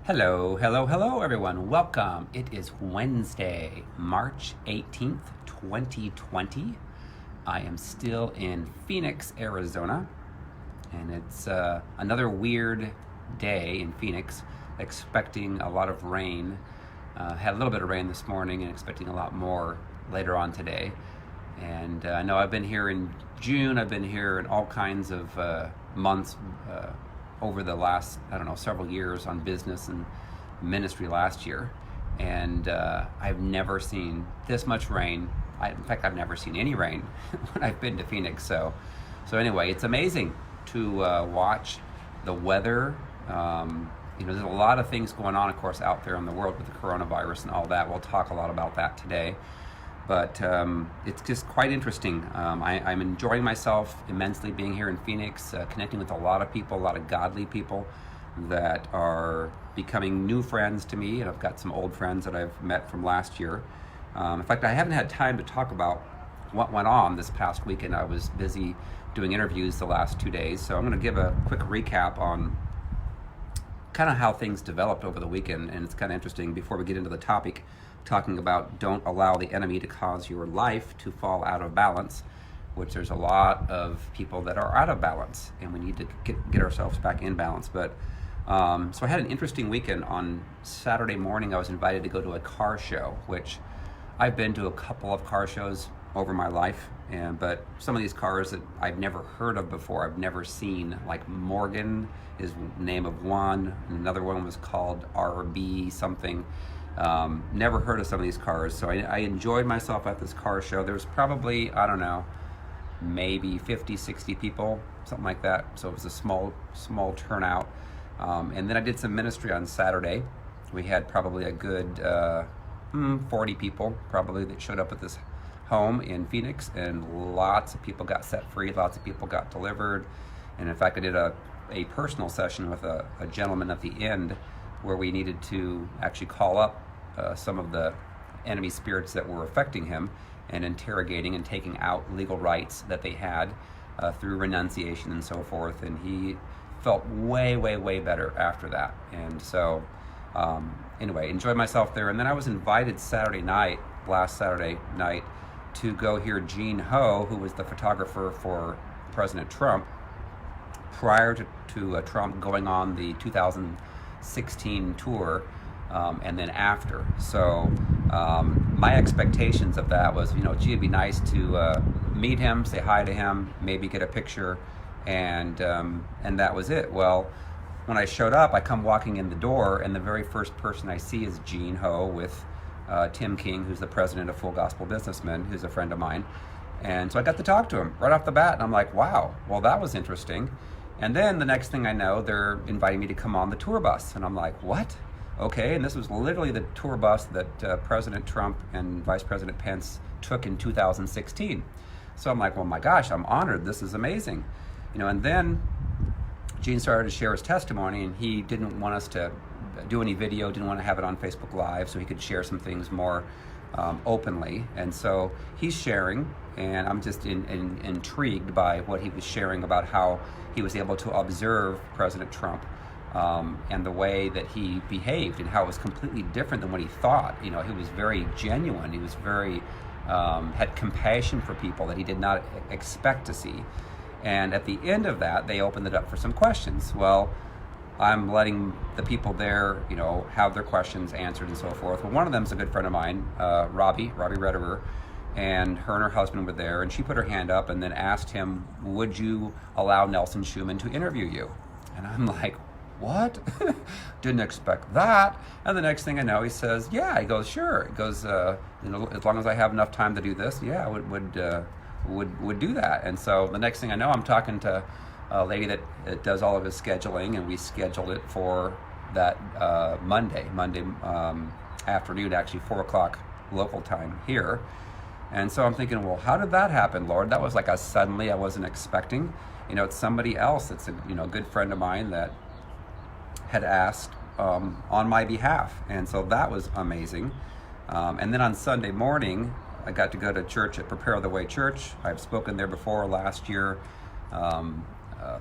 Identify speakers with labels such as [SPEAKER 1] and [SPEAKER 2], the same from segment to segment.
[SPEAKER 1] Hello, hello, hello, everyone. Welcome. It is Wednesday, March 18th, 2020. I am still in Phoenix, Arizona, and it's another weird day in Phoenix, expecting a lot of rain. Had a little bit of rain this morning and expecting a lot more later on today. And I know I've been here in June, I've been here in all kinds of months over the last, I don't know, several years on business and ministry last year. And I've never seen this much rain. In fact, I've never seen any rain when I've been to Phoenix. So anyway, it's amazing to watch the weather. There's a lot of things going on, of course, out there in the world with the coronavirus and all that. We'll talk a lot about that today. But it's just quite interesting. I'm enjoying myself immensely being here in Phoenix, connecting with a lot of people, a lot of godly people that are becoming new friends to me. And I've got some old friends that I've met from last year. In fact, I haven't had time to talk about what went on this past weekend. I was busy doing interviews the last 2 days. So I'm going to give a quick recap on kind of how things developed over the weekend. And it's kind of interesting before we get into the topic, talking about don't allow the enemy to cause your life to fall out of balance, which there's a lot of people that are out of balance and we need to get ourselves back in balance. But so I had an interesting weekend. On Saturday morning I was invited to go to a car show, which I've been to a couple of car shows over my life, but some of these cars that I've never heard of before, I've never seen, like Morgan is the name of one, and another one was called RB something. Never heard of some of these cars, so I enjoyed myself at this car show. There was probably, I don't know, maybe 50, 60 people, something like that. So it was a small turnout. And then I did some ministry on Saturday. We had probably a good 40 people probably that showed up at this home in Phoenix, and lots of people got set free, lots of people got delivered. And in fact, I did a personal session with a gentleman at the end where we needed to actually call up some of the enemy spirits that were affecting him and interrogating and taking out legal rights that they had through renunciation and so forth. And he felt way, way, way better after that. And so anyway, enjoyed myself there. And then I was invited last Saturday night, to go hear Gene Ho, who was the photographer for President Trump prior to Trump going on the 2016 tour, and then after. So my expectations of that was, it'd be nice to meet him, say hi to him, maybe get a picture, and that was it. Well, when I showed up, I come walking in the door, and the very first person I see is Gene Ho with Tim King, who's the president of Full Gospel Businessmen, who's a friend of mine. And so I got to talk to him right off the bat, and I'm like, wow, well, that was interesting. And then the next thing I know, they're inviting me to come on the tour bus. And I'm like, what? Okay, and this was literally the tour bus that President Trump and Vice President Pence took in 2016. So I'm like, well, my gosh, I'm honored. This is amazing. And then Gene started to share his testimony, and he didn't want us to do any video, didn't want to have it on Facebook Live, so he could share some things more openly. And so he's sharing, and I'm just intrigued by what he was sharing about how he was able to observe President Trump and the way that he behaved, and how it was completely different than what he thought. He was very genuine. He was very had compassion for people that he did not expect to see. And at the end of that, they opened it up for some questions. Well, I'm letting the people there, have their questions answered and so forth. Well, one of them is a good friend of mine, Robbie Rederer, and her husband were there, and she put her hand up and then asked him, would you allow Nelson Schuman to interview you? And I'm like, what? Didn't expect that. And the next thing I know, he says, yeah. He goes, sure. He goes, as long as I have enough time to do this, yeah, would do that. And so the next thing I know, I'm talking to a lady that does all of his scheduling, and we scheduled it for that Monday afternoon, actually 4 o'clock local time here. And so I'm thinking, well, how did that happen, Lord? That was like a suddenly I wasn't expecting. It's somebody else. It's a good friend of mine that had asked on my behalf, and so that was amazing. And then on Sunday morning, I got to go to church at Prepare the Way Church. I've spoken there before last year.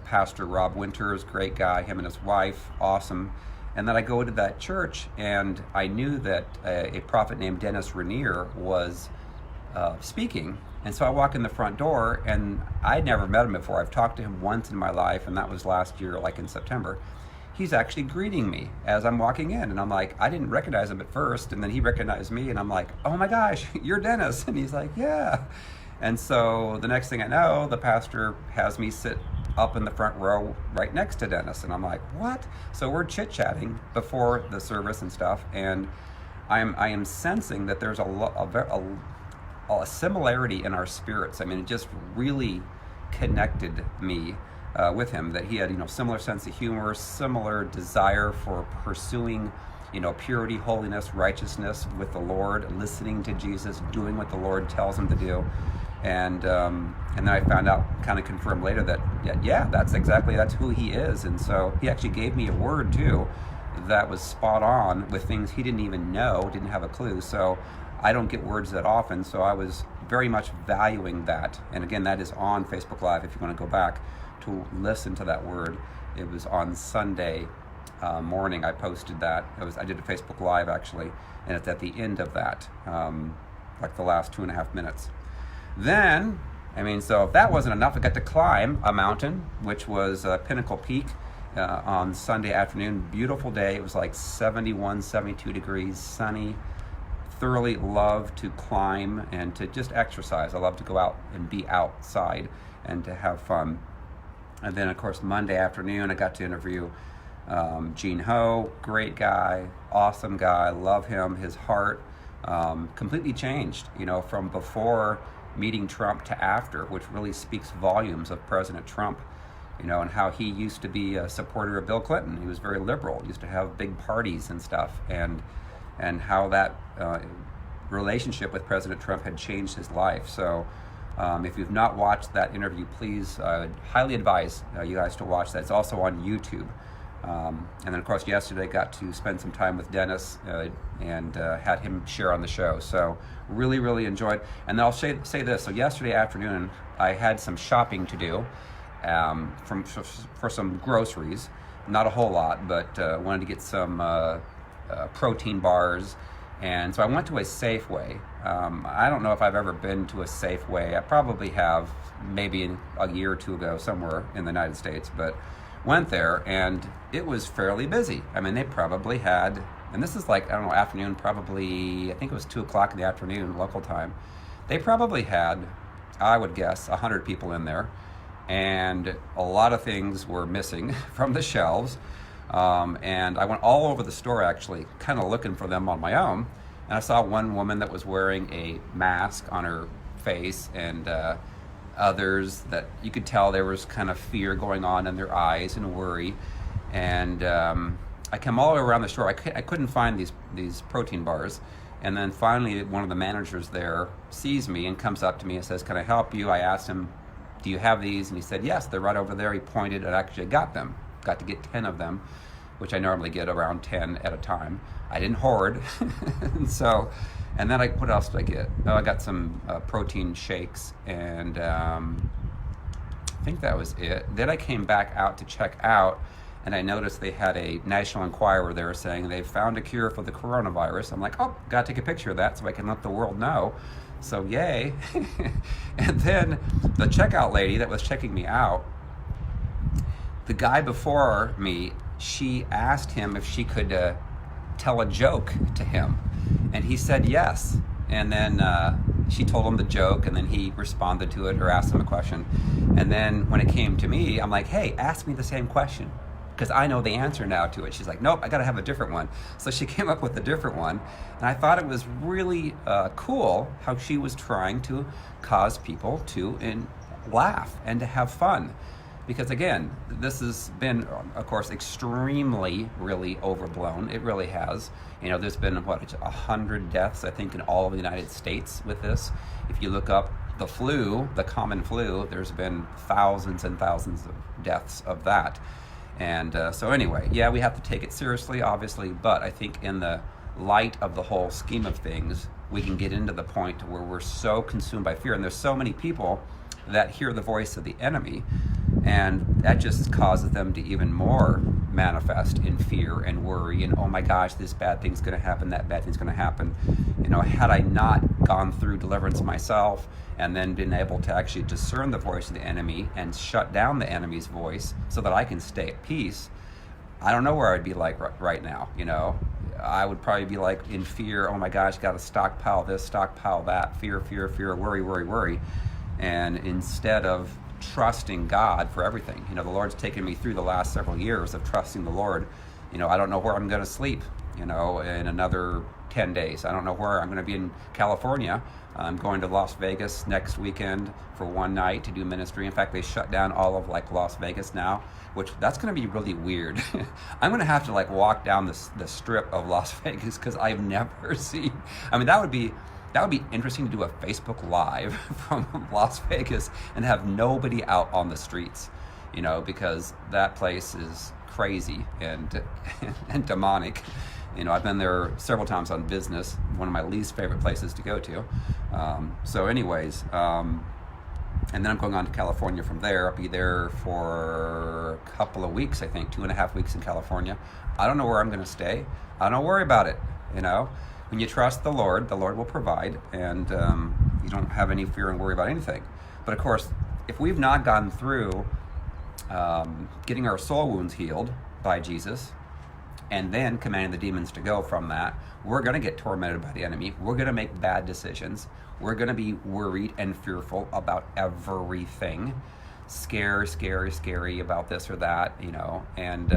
[SPEAKER 1] Pastor Rob Winters, great guy, him and his wife, awesome. And then I go to that church, and I knew that a prophet named Dennis Rainier was speaking. And so I walk in the front door, and I'd never met him before. I've talked to him once in my life, and that was last year, like in September. He's actually greeting me as I'm walking in, and I'm like, I didn't recognize him at first, and then he recognized me, and I'm like, oh my gosh, you're Dennis. And he's like, yeah. And so the next thing I know, the pastor has me sit up in the front row right next to Dennis, and I'm like, what? So we're chit-chatting before the service and stuff, and I am sensing that there's a similarity in our spirits. I mean, it just really connected me with him, that he had, similar sense of humor, similar desire for pursuing, purity, holiness, righteousness with the Lord, listening to Jesus, doing what the Lord tells him to do. And then I found out, kind of confirmed later, that that's who he is. And so he actually gave me a word too that was spot on with things he didn't even know, didn't have a clue. So I don't get words that often, so I was very much valuing that. And again, that is on Facebook Live if you want to go back to listen to that word. It was on Sunday morning. I posted that. I did a Facebook Live actually, and it's at the end of that, like the last 2.5 minutes. Then, so if that wasn't enough, I got to climb a mountain, which was Pinnacle Peak on Sunday afternoon. Beautiful day. It was like 71, 72 degrees, sunny. Thoroughly love to climb and to just exercise. I love to go out and be outside and to have fun. And then, of course, Monday afternoon, I got to interview Gene Ho. Great guy, awesome guy, love him. His heart completely changed, from before meeting Trump to after, which really speaks volumes of President Trump, and how he used to be a supporter of Bill Clinton. He was very liberal, used to have big parties and stuff, and how that relationship with President Trump had changed his life. So if you've not watched that interview, please, I would highly advise you guys to watch that. It's also on YouTube. And then, of course, yesterday got to spend some time with Dennis and had him share on the show. So really, really enjoyed. And then I'll say this. So yesterday afternoon, I had some shopping to do for some groceries. Not a whole lot, but wanted to get some protein bars. And so I went to a Safeway. I don't know if I've ever been to a Safeway. I probably have, maybe a year or two ago somewhere in the United States, but went there and it was fairly busy. They probably had, and this is like, afternoon, probably, I think it was 2 o'clock in the afternoon, local time. They probably had, I would guess, 100 people in there, and a lot of things were missing from the shelves. And I went all over the store actually, kind of looking for them on my own. And I saw one woman that was wearing a mask on her face, and others that you could tell there was kind of fear going on in their eyes and worry. And I come all the way around the store. I couldn't find these protein bars. And then finally one of the managers there sees me and comes up to me and says, "Can I help you?" I asked him, "Do you have these?" And he said, "Yes, they're right over there." He pointed, and actually I got them. Got to get 10 of them, which I normally get around 10 at a time. I didn't hoard. And then what else did I get? Oh, I got some protein shakes, and I think that was it. Then I came back out to check out, and I noticed they had a National Enquirer there saying they found a cure for the coronavirus. I'm like, oh, gotta take a picture of that so I can let the world know. So yay. And then the checkout lady that was checking me out, the guy before me, she asked him if she could tell a joke to him, and he said yes. And then she told him the joke, and then he responded to it or asked him a question. And then when it came to me, I'm like, hey, ask me the same question, because I know the answer now to it. She's like, nope, I gotta have a different one. So she came up with a different one, and I thought it was really cool how she was trying to cause people to laugh and to have fun. Because again, this has been, of course, extremely, really overblown. It really has. There's been, 100 deaths, I think, in all of the United States with this. If you look up the flu, the common flu, there's been thousands and thousands of deaths of that. And so anyway, yeah, we have to take it seriously, obviously, but I think in the light of the whole scheme of things, we can get into the point where we're so consumed by fear, and there's so many people that hear the voice of the enemy, and that just causes them to even more manifest in fear and worry and, oh my gosh, this bad thing's going to happen, that bad thing's going to happen. Had I not gone through deliverance myself and then been able to actually discern the voice of the enemy and shut down the enemy's voice so that I can stay at peace, I don't know where I'd be like right now. I would probably be like in fear. Oh my gosh, got to stockpile this, stockpile that, fear, worry, worry. And instead of trusting God for everything, the Lord's taken me through the last several years of trusting the Lord. I don't know where I'm going to sleep, in another 10 days. I don't know where I'm going to be in California. I'm going to Las Vegas next weekend for one night to do ministry. In fact, they shut down all of Las Vegas now, which that's going to be really weird. I'm going to have to walk down the strip of Las Vegas because I've never seen. That would be interesting to do a Facebook Live from Las Vegas and have nobody out on the streets, because that place is crazy and demonic. I've been there several times on business, one of my least favorite places to go to. And then I'm going on to California from there. I'll be there for a couple of weeks, I think, 2.5 weeks in California. I don't know where I'm going to stay. I don't worry about it, When you trust the Lord will provide, and you don't have any fear and worry about anything. But of course, if we've not gone through getting our soul wounds healed by Jesus, and then commanding the demons to go from that, we're going to get tormented by the enemy. We're going to make bad decisions. We're going to be worried and fearful about everything. Scary about this or that, and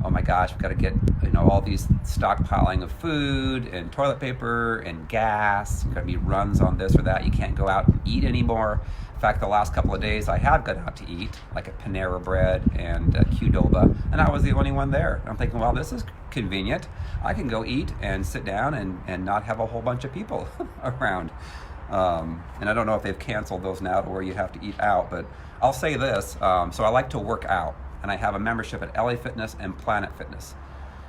[SPEAKER 1] oh my gosh, we've got to get, all these stockpiling of food and toilet paper and gas. We've got to be runs on this or that. You can't go out and eat anymore. In fact, the last couple of days I have gone out to eat, like at Panera Bread and Qdoba, and I was the only one there. I'm thinking, well, this is convenient. I can go eat and sit down and not have a whole bunch of people around. And I don't know if they've canceled those now to where you have to eat out, but I'll say this. So I like to work out, and I have a membership at LA Fitness and Planet Fitness.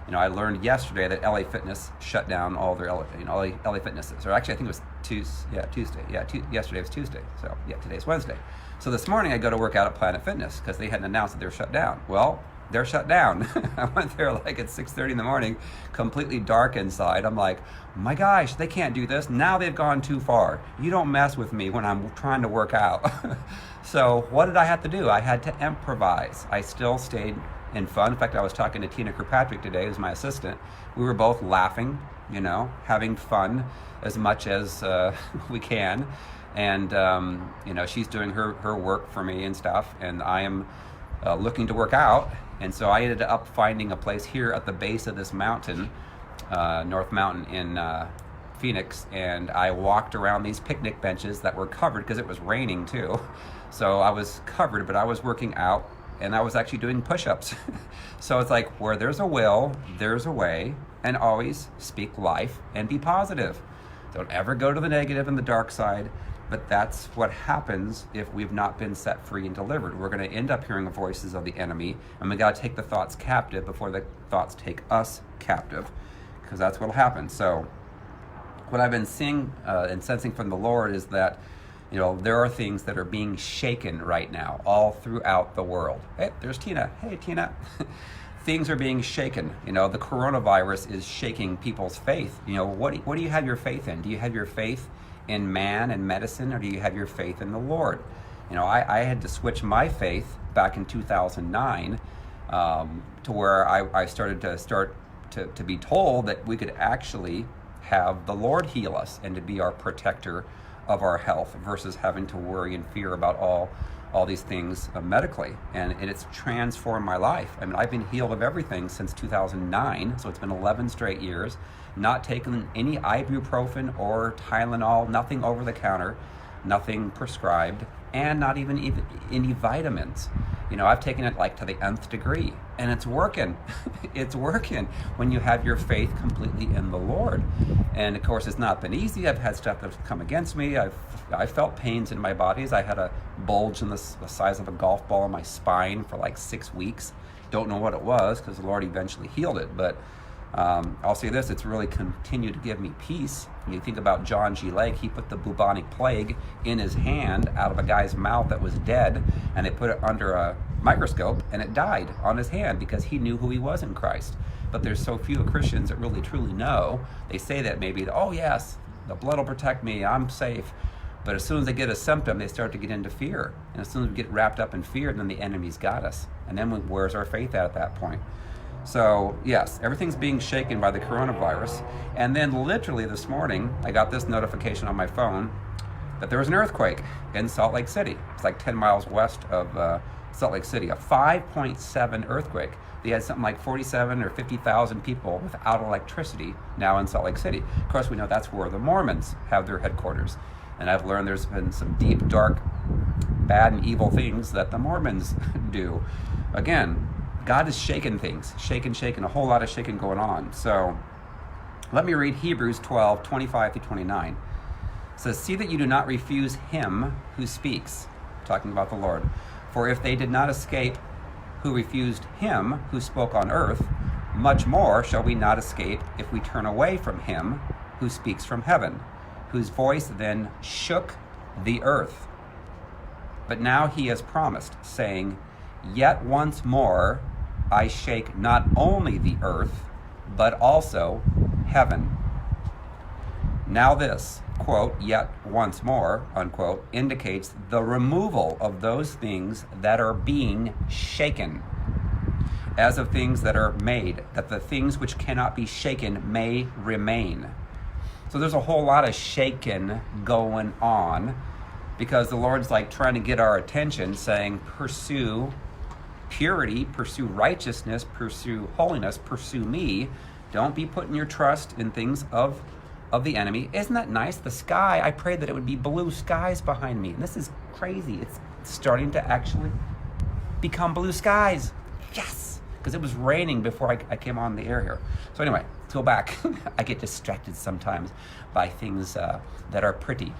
[SPEAKER 1] I learned yesterday that LA Fitness shut down all their LA Fitnesses. Or actually, I think it was Tuesday. Yesterday was Tuesday. So yeah, today's Wednesday. So this morning I go to work out at Planet Fitness because they hadn't announced that they're shut down. Well, they're shut down. I went there at 6:30 in the morning, completely dark inside. I'm like, my gosh, they can't do this. Now they've gone too far. You don't mess with me when I'm trying to work out. So what did I have to do? I had to improvise. I still stayed in fun. In fact, I was talking to Tina Kirkpatrick today, who's my assistant. We were both laughing, having fun as much as we can. And, she's doing her work for me and stuff. And I am looking to work out. And so I ended up finding a place here at the base of this mountain, North Mountain in Phoenix. And I walked around these picnic benches that were covered because it was raining too. So I was covered, but I was working out. And I was actually doing push-ups. So it's like, where there's a will, there's a way, and always speak life and be positive. Don't ever go to the negative and the dark side, but that's what happens if we've not been set free and delivered. We're going to end up hearing the voices of the enemy, and we got to take the thoughts captive before the thoughts take us captive, because that's what will happen. So what I've been seeing and sensing from the Lord is that there are things that are being shaken right now all throughout the world. Hey, there's Tina. Hey, Tina. Things are being shaken. The coronavirus is shaking people's faith. What do you have your faith in? Do you have your faith in man and medicine, or do you have your faith in the Lord? I had to switch my faith back in 2009 to where I started to be told that we could actually have the Lord heal us and to be our protector of our health versus having to worry and fear about all these things medically. And it's transformed my life. I've been healed of everything since 2009, so it's been 11 straight years, not taking any ibuprofen or Tylenol, nothing over the counter, nothing prescribed, and not even any vitamins. I've taken it to the nth degree, and it's working. It's working when you have your faith completely in the Lord. And of course, it's not been easy. I've had stuff that's come against me. I've felt pains in my bodies. I had a bulge in the size of a golf ball in my spine for 6 weeks. Don't know what it was because the Lord eventually healed it. But I'll say this, it's really continued to give me peace. When you think about John G. Lake, he put the bubonic plague in his hand out of a guy's mouth that was dead, and they put it under a microscope, and it died on his hand because he knew who he was in Christ. But there's so few Christians that really truly know. They say that maybe, oh yes, the blood will protect me, I'm safe. But as soon as they get a symptom, they start to get into fear. And as soon as we get wrapped up in fear, then the enemy's got us. And then where's our faith at that point? So yes, everything's being shaken by the coronavirus. And then literally this morning, I got this notification on my phone that there was an earthquake in Salt Lake City. It's like 10 miles west of Salt Lake City, a 5.7 earthquake. They had something like 47 or 50,000 people without electricity now in Salt Lake City. Of course, we know that's where the Mormons have their headquarters. And I've learned there's been some deep, dark, bad and evil things that the Mormons do. Again, God is shaking things, shaking, a whole lot of shaking going on. So let me read Hebrews 12, 25 through 29. It says, see that you do not refuse him who speaks, talking about the Lord. For if they did not escape who refused him who spoke on earth, much more shall we not escape if we turn away from him who speaks from heaven, whose voice then shook the earth. But now he has promised, saying, yet once more I shake not only the earth, but also heaven. Now this, quote, yet once more, unquote, indicates the removal of those things that are being shaken, as of things that are made, that the things which cannot be shaken may remain. So there's a whole lot of shaking going on because the Lord's like trying to get our attention, saying, pursue purity, pursue righteousness, pursue holiness, pursue me. Don't be putting your trust in things of the enemy. Isn't that nice? The sky, I prayed that it would be blue skies behind me. And this is crazy. It's starting to actually become blue skies. Yes! Because it was raining before I came on the air here. So anyway, let's go back. I get distracted sometimes by things that are pretty.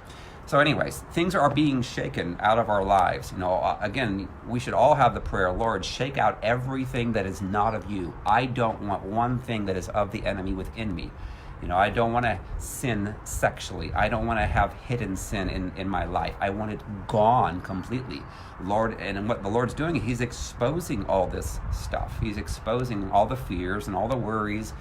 [SPEAKER 1] So anyways, things are being shaken out of our lives. You know, again, we should all have the prayer, Lord, shake out everything that is not of you. I don't want one thing that is of the enemy within me. You know, I don't want to sin sexually. I don't want to have hidden sin in my life. I want it gone completely. Lord, and what the Lord's doing, he's exposing all this stuff. He's exposing all the fears and all the worries.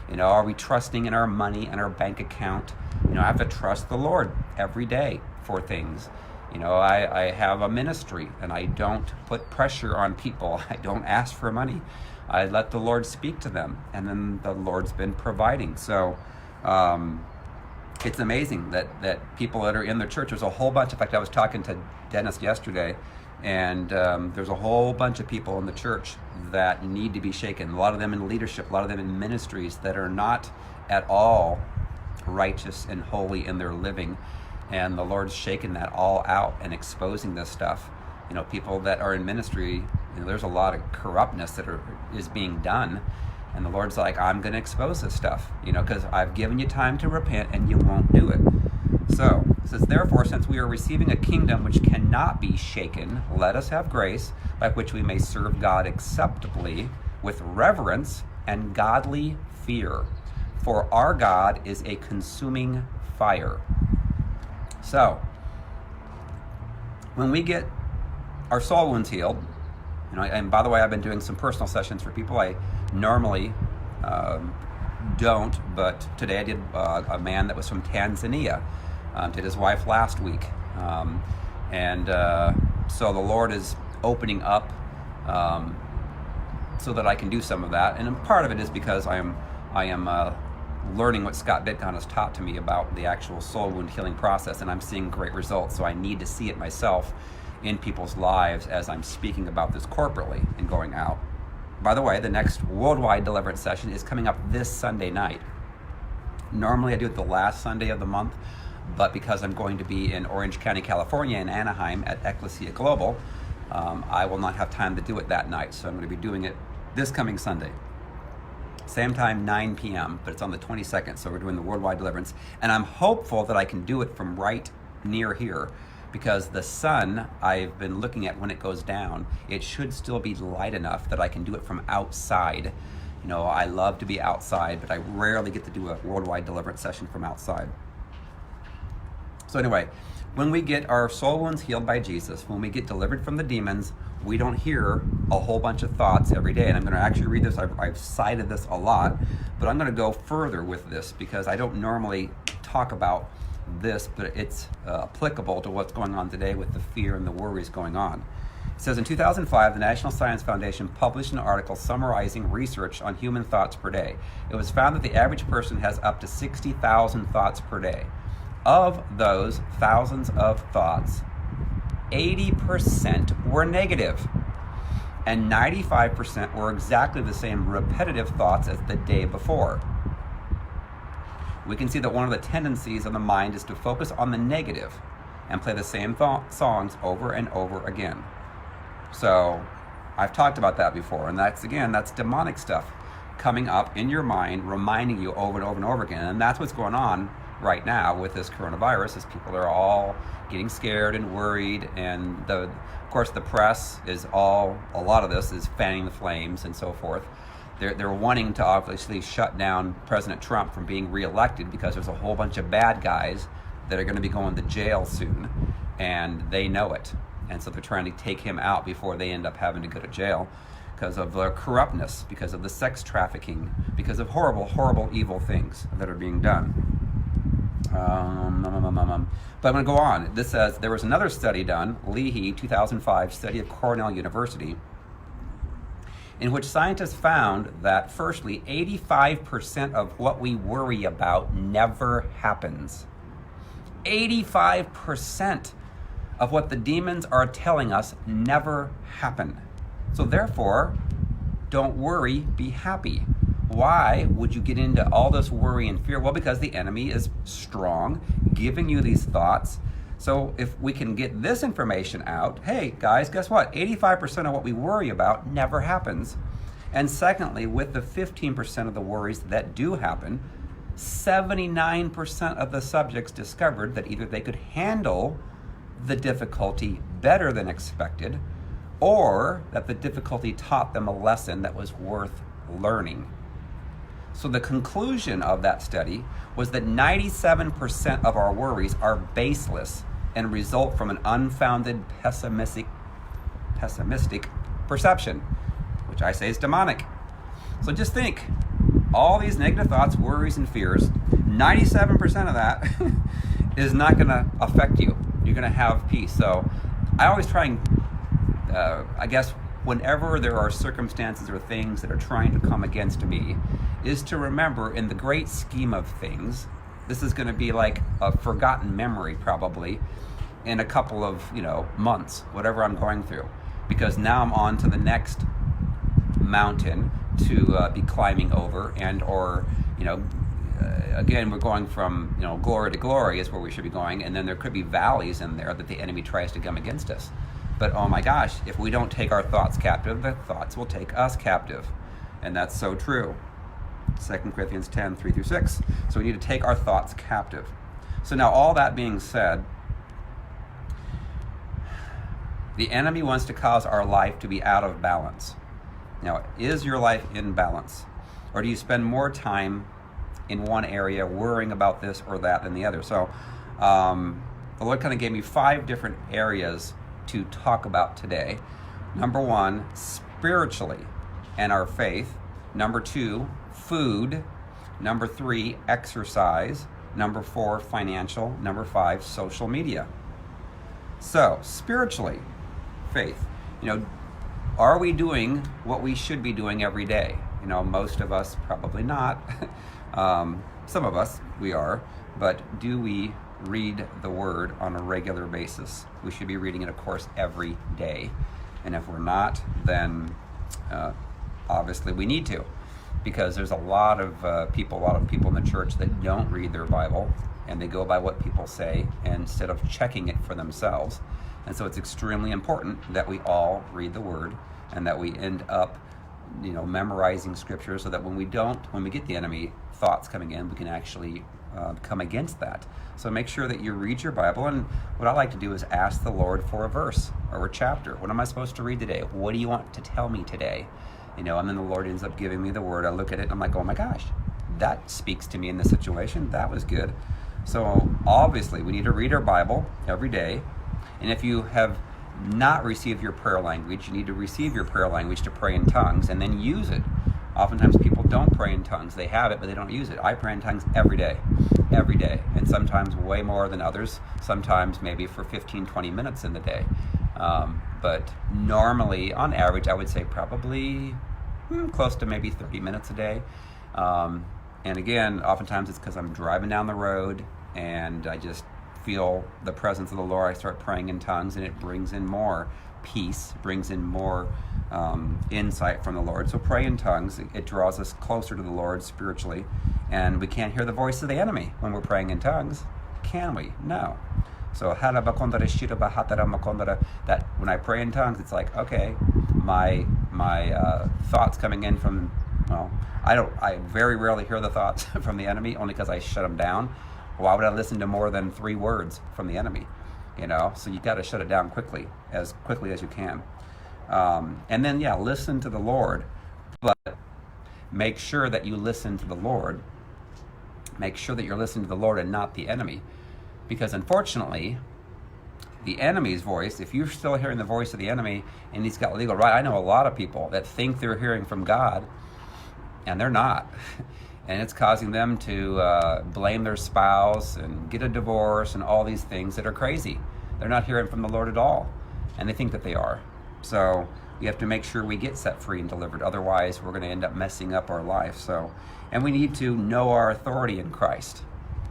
[SPEAKER 1] You know, are we trusting in our money and our bank account? You know, I have to trust the Lord every day for things. You know, I have a ministry and I don't put pressure on people. I don't ask for money. I let the Lord speak to them, and then the Lord's been providing. So it's amazing that people that are in the church, there's a whole bunch. In fact, I was talking to Dennis yesterday, and there's a whole bunch of people in the church that need to be shaken. A lot of them in leadership, a lot of them in ministries that are not at all righteous and holy in their living. And the Lord's shaking that all out and exposing this stuff. You know, people that are in ministry, you know, there's a lot of corruptness that is being done. And the Lord's like, I'm going to expose this stuff, you know, because I've given you time to repent and you won't do it. So it says, therefore, since we are receiving a kingdom which cannot be shaken, let us have grace by which we may serve God acceptably with reverence and godly fear. For our God is a consuming fire. So when we get our soul wounds healed, you know, and by the way, I've been doing some personal sessions for people I normally don't, but today I did a man that was from Tanzania, did his wife last week. So the Lord is opening up so that I can do some of that. And part of it is because I am learning what Scott Bitcon has taught to me about the actual soul wound healing process, and I'm seeing great results. So I need to see it myself in people's lives as I'm speaking about this corporately and going out. By the way, the next worldwide deliverance session is coming up this Sunday night. Normally I do it the last Sunday of the month, but because I'm going to be in Orange County, California, in Anaheim at Ecclesia Global, I will not have time to do it that night. So I'm going to be doing it this coming Sunday. Same time, 9 p.m., but it's on the 22nd, so we're doing the worldwide deliverance. And I'm hopeful that I can do it from right near here, because the sun I've been looking at when it goes down, it should still be light enough that I can do it from outside. You know, I love to be outside, but I rarely get to do a worldwide deliverance session from outside. So anyway, when we get our soul wounds healed by Jesus, when we get delivered from the demons, we don't hear a whole bunch of thoughts every day. And I'm going to actually read this. I've cited this a lot, but I'm going to go further with this because I don't normally talk about this, but it's applicable to what's going on today with the fear and the worries going on. It says in 2005, the National Science Foundation published an article summarizing research on human thoughts per day. It was found that the average person has up to 60,000 thoughts per day. Of those thousands of thoughts, 80% were negative, and 95% were exactly the same repetitive thoughts as the day before. We can see that one of the tendencies of the mind is to focus on the negative and play the same songs over and over again. So I've talked about that before, and that's demonic stuff coming up in your mind, reminding you over and over and over again. And that's what's going on right now with this coronavirus, is people are all getting scared and worried, and of course the press is a lot of this is fanning the flames and so forth. They're wanting to obviously shut down President Trump from being reelected because there's a whole bunch of bad guys that are going to be going to jail soon, and they know it. And so they're trying to take him out before they end up having to go to jail because of the corruptness, because of the sex trafficking, because of horrible, horrible, evil things that are being done. But I'm going to go on. This says there was another study done, Leahy, 2005, study of Cornell University, in which scientists found that, firstly, 85% of what we worry about never happens. 85% of what the demons are telling us never happen. So therefore, don't worry, be happy. Why would you get into all this worry and fear? Well, because the enemy is strong, giving you these thoughts. So if we can get this information out, hey guys, guess what? 85% of what we worry about never happens. And secondly, with the 15% of the worries that do happen, 79% of the subjects discovered that either they could handle the difficulty better than expected, or that the difficulty taught them a lesson that was worth learning. So the conclusion of that study was that 97% of our worries are baseless and result from an unfounded pessimistic perception, which I say is demonic. So just think, all these negative thoughts, worries, and fears, 97% of that is not going to affect you. You're going to have peace. So I always try and, I guess, whenever there are circumstances or things that are trying to come against me, is to remember, in the great scheme of things, this is going to be like a forgotten memory probably in a couple of months, whatever I'm going through, because now I'm on to the next mountain to be climbing over, and or again, we're going from glory to glory is where we should be going, and then there could be valleys in there that the enemy tries to come against us. But oh my gosh, if we don't take our thoughts captive, the thoughts will take us captive. And that's so true. 2 Corinthians 10, 3-6. So we need to take our thoughts captive. So now, all that being said, the enemy wants to cause our life to be out of balance. Now, is your life in balance? Or do you spend more time in one area worrying about this or that than the other? So the Lord kind of gave me 5 different areas to talk about today. Number 1, spiritually and our faith. Number 2, food. Number 3, exercise. Number 4, financial. Number 5, social media. So spiritually, faith. Are we doing what we should be doing every day? Most of us probably not. Some of us, we are. But do we read the Word on a regular basis? We should be reading it, of course, every day. And if we're not, then obviously we need to, because there's a lot of people in the church that don't read their Bible, and they go by what people say instead of checking it for themselves. And so it's extremely important that we all read the Word, and that we end up memorizing Scripture, so that when we get the enemy thoughts coming in, we can actually come against that. So make sure that you read your Bible, and what I like to do is ask the Lord for a verse or a chapter. What am I supposed to read today? What do you want to tell me today? And then the Lord ends up giving me the Word. I look at it and I'm like, oh my gosh, that speaks to me in this situation. That was good. So obviously we need to read our Bible every day. And if you have not receive your prayer language. You need to receive your prayer language to pray in tongues and then use it. Oftentimes people don't pray in tongues. They have it, but they don't use it. I pray in tongues every day, and sometimes way more than others, sometimes maybe for 15, 20 minutes in the day. But normally, on average, I would say probably close to maybe 30 minutes a day. And again, oftentimes it's because I'm driving down the road and I just feel the presence of the Lord. I start praying in tongues and it brings in more peace, brings in more insight from the Lord. So pray in tongues. It draws us closer to the Lord spiritually. And we can't hear the voice of the enemy when we're praying in tongues. Can we? No. So that when I pray in tongues, it's like, okay, my thoughts coming in from, well, I very rarely hear the thoughts from the enemy, only because I shut them down. Why would I listen to more than 3 words from the enemy? So you got to shut it down quickly as you can. And then, listen to the Lord, but make sure that you listen to the Lord. Make sure that you're listening to the Lord and not the enemy. Because unfortunately, the enemy's voice, if you're still hearing the voice of the enemy and he's got legal right, I know a lot of people that think they're hearing from God and they're not. And it's causing them to blame their spouse and get a divorce and all these things that are crazy. They're not hearing from the Lord at all, and they think that they are. So we have to make sure we get set free and delivered. Otherwise, we're going to end up messing up our life. And we need to know our authority in Christ.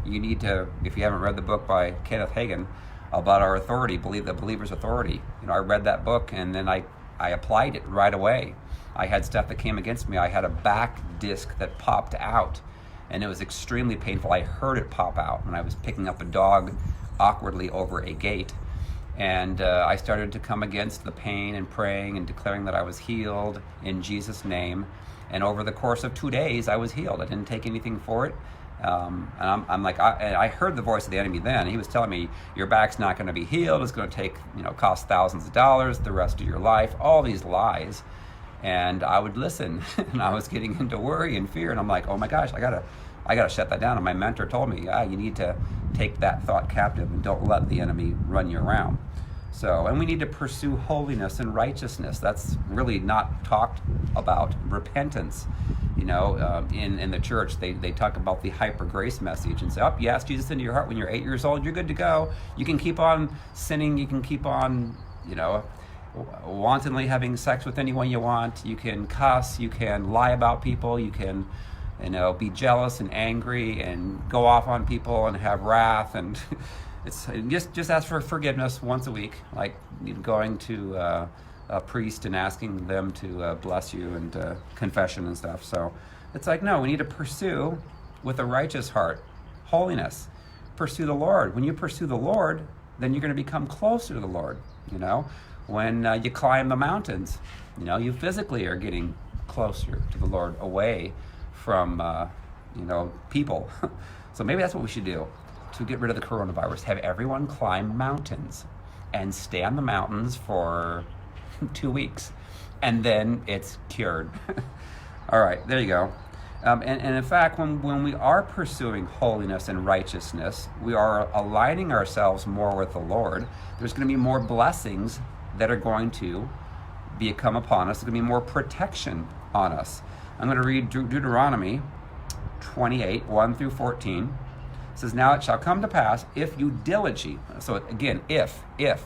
[SPEAKER 1] You need to, if you haven't read the book by Kenneth Hagin about our authority, believe the believer's authority. I read that book and then I applied it right away. I had stuff that came against me. I had a back disc that popped out and it was extremely painful. I heard it pop out when I was picking up a dog awkwardly over a gate. And I started to come against the pain and praying and declaring that I was healed in Jesus' name. And over the course of 2 days, I was healed. I didn't take anything for it. And I'm like, I heard the voice of the enemy then. He was telling me, your back's not going to be healed. It's going to take, cost thousands of dollars the rest of your life. All these lies. And I would listen. And I was getting into worry and fear. And I'm like, oh my gosh, I gotta shut that down. And my mentor told me, you need to take that thought captive and don't let the enemy run you around. And we need to pursue holiness and righteousness. That's really not talked about. Repentance. In the church, they talk about the hyper grace message and say, you ask Jesus into your heart when you're 8 years old, you're good to go. You can keep on sinning. You can keep on, wantonly having sex with anyone you want. You can cuss. You can lie about people. You can, be jealous and angry and go off on people and have wrath and it's just ask for forgiveness once a week, like going to a priest and asking them to bless you and confession and stuff. So it's like, no, we need to pursue with a righteous heart holiness. Pursue the Lord. When you pursue the Lord, then you're going to become closer to the Lord. When you climb the mountains, you physically are getting closer to the Lord, away from people. So maybe that's what we should do to get rid of the coronavirus. Have everyone climb mountains and stay on the mountains for 2 weeks, and then it's cured. All right, there you go. And in fact, when we are pursuing holiness and righteousness, we are aligning ourselves more with the Lord. There's going to be more blessings that are going to come upon us. There's going to be more protection on us. I'm going to read Deuteronomy 28, 1 through 14. It says, now it shall come to pass if you diligently, so again, if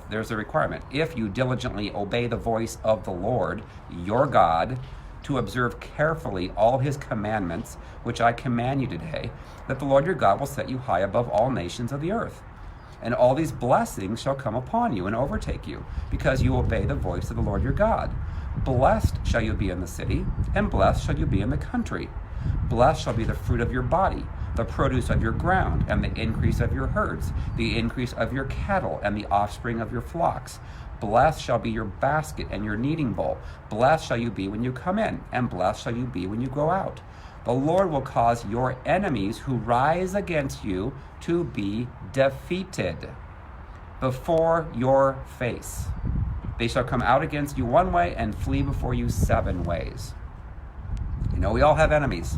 [SPEAKER 1] there's a requirement, if you diligently obey the voice of the Lord, your God, to observe carefully all his commandments, which I command you today, that the Lord your God will set you high above all nations of the earth. And all these blessings shall come upon you and overtake you, because you obey the voice of the Lord your God. Blessed shall you be in the city, and blessed shall you be in the country. Blessed shall be the fruit of your body, the produce of your ground, and the increase of your herds, the increase of your cattle, and the offspring of your flocks. Blessed shall be your basket and your kneading bowl. Blessed shall you be when you come in, and blessed shall you be when you go out. The Lord will cause your enemies who rise against you to be defeated before your face. They shall come out against you one way and flee before you 7 ways. We all have enemies.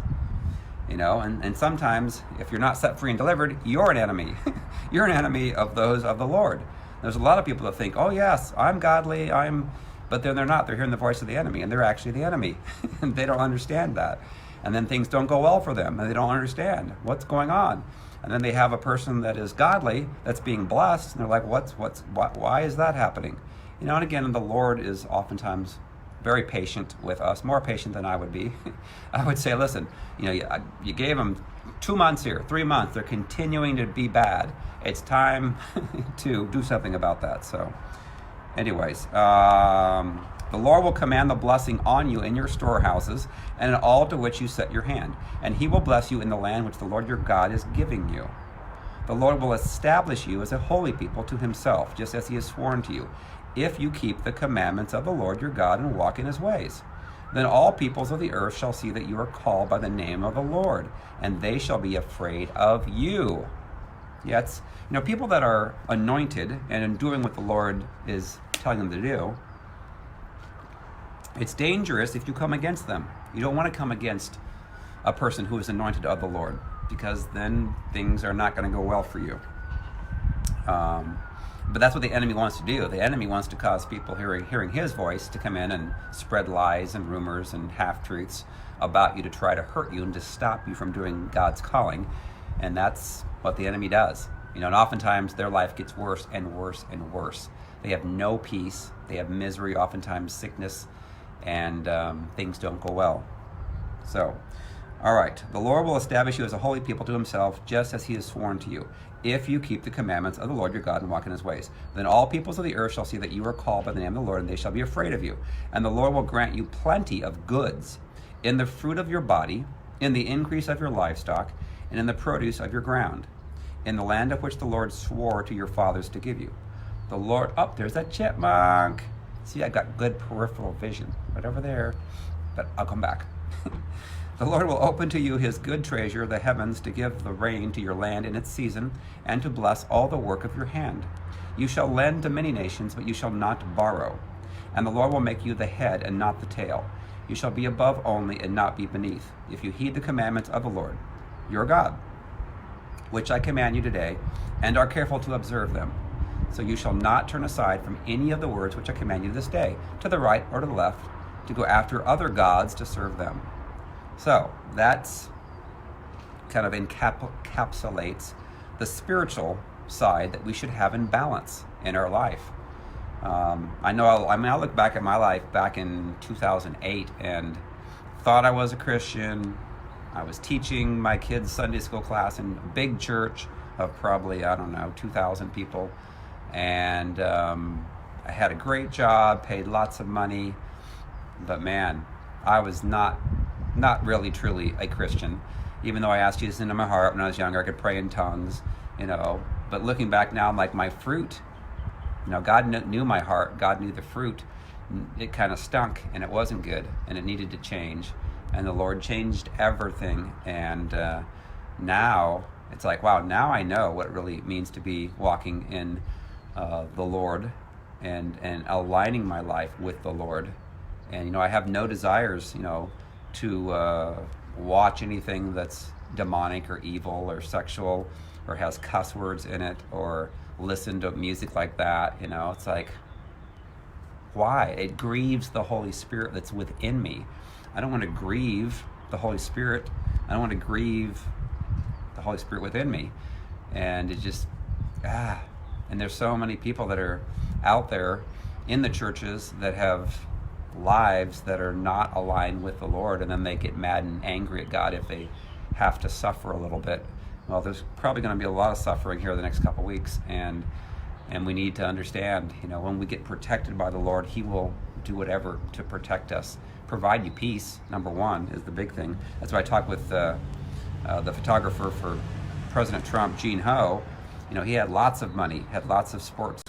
[SPEAKER 1] And sometimes if you're not set free and delivered, you're an enemy. You're an enemy of those of the Lord. There's a lot of people that think, oh yes, I'm godly, but then they're not. They're hearing the voice of the enemy, and they're actually the enemy. And they don't understand that. And then things don't go well for them, and they don't understand what's going on. And then they have a person that is godly, that's being blessed, and they're like, why is that happening? And again, the Lord is oftentimes very patient with us, more patient than I would be. I would say, listen, you gave them 2 months here, 3 months, they're continuing to be bad. It's time to do something about that. So anyways, the Lord will command the blessing on you in your storehouses and in all to which you set your hand. And he will bless you in the land which the Lord your God is giving you. The Lord will establish you as a holy people to himself, just as he has sworn to you, if you keep the commandments of the Lord your God and walk in his ways. Then all peoples of the earth shall see that you are called by the name of the Lord, and they shall be afraid of you. Yeah, it's, people that are anointed and in doing what the Lord is telling them to do, it's dangerous if you come against them. You don't want to come against a person who is anointed of the Lord, because then things are not going to go well for you. But that's what the enemy wants to do. The enemy wants to cause people hearing his voice to come in and spread lies and rumors and half-truths about you to try to hurt you and to stop you from doing God's calling. And that's what the enemy does. And oftentimes their life gets worse and worse and worse. They have no peace. They have misery, oftentimes sickness, and things don't go well. So, all right. The Lord will establish you as a holy people to himself, just as he has sworn to you, if you keep the commandments of the Lord your God and walk in his ways. Then all peoples of the earth shall see that you are called by the name of the Lord, and they shall be afraid of you. And the Lord will grant you plenty of goods in the fruit of your body, in the increase of your livestock, and in the produce of your ground, in the land of which the Lord swore to your fathers to give you. The Lord, there's that chipmunk. See, I got good peripheral vision right over there, but I'll come back. The Lord will open to you his good treasure, the heavens, to give the rain to your land in its season, and to bless all the work of your hand. You shall lend to many nations, but you shall not borrow. And the Lord will make you the head and not the tail. You shall be above only and not be beneath, if you heed the commandments of the Lord, your God, which I command you today, and are careful to observe them. So you shall not turn aside from any of the words which I command you this day, to the right or to the left, to go after other gods to serve them. So that's kind of encapsulates the spiritual side that we should have in balance in our life. I look back at my life back in 2008 and thought I was a Christian. I was teaching my kids' Sunday school class in a big church of probably, 2,000 people. And I had a great job, paid lots of money. But man, I was not really truly a Christian. Even though I asked Jesus into my heart when I was younger, I could pray in tongues, But looking back now, I'm like, my fruit, God knew my heart. God knew the fruit. It kind of stunk, and it wasn't good, and it needed to change. And the Lord changed everything. And now it's like, wow, now I know what it really means to be walking in the Lord and aligning my life with the Lord. And, I have no desires, to watch anything that's demonic or evil or sexual or has cuss words in it or listen to music like that. It's like, why? It grieves the Holy Spirit that's within me. I don't want to grieve the Holy Spirit. I don't want to grieve the Holy Spirit within me. And it just, and there's so many people that are out there in the churches that have lives that are not aligned with the Lord, and then they get mad and angry at God if they have to suffer a little bit. Well, there's probably going to be a lot of suffering here the next couple weeks, and we need to understand, when we get protected by the Lord, he will do whatever to protect us, provide you peace. Number one is the big thing. That's why I talked with the photographer for President Trump, Gene Ho. He had lots of money, had lots of sports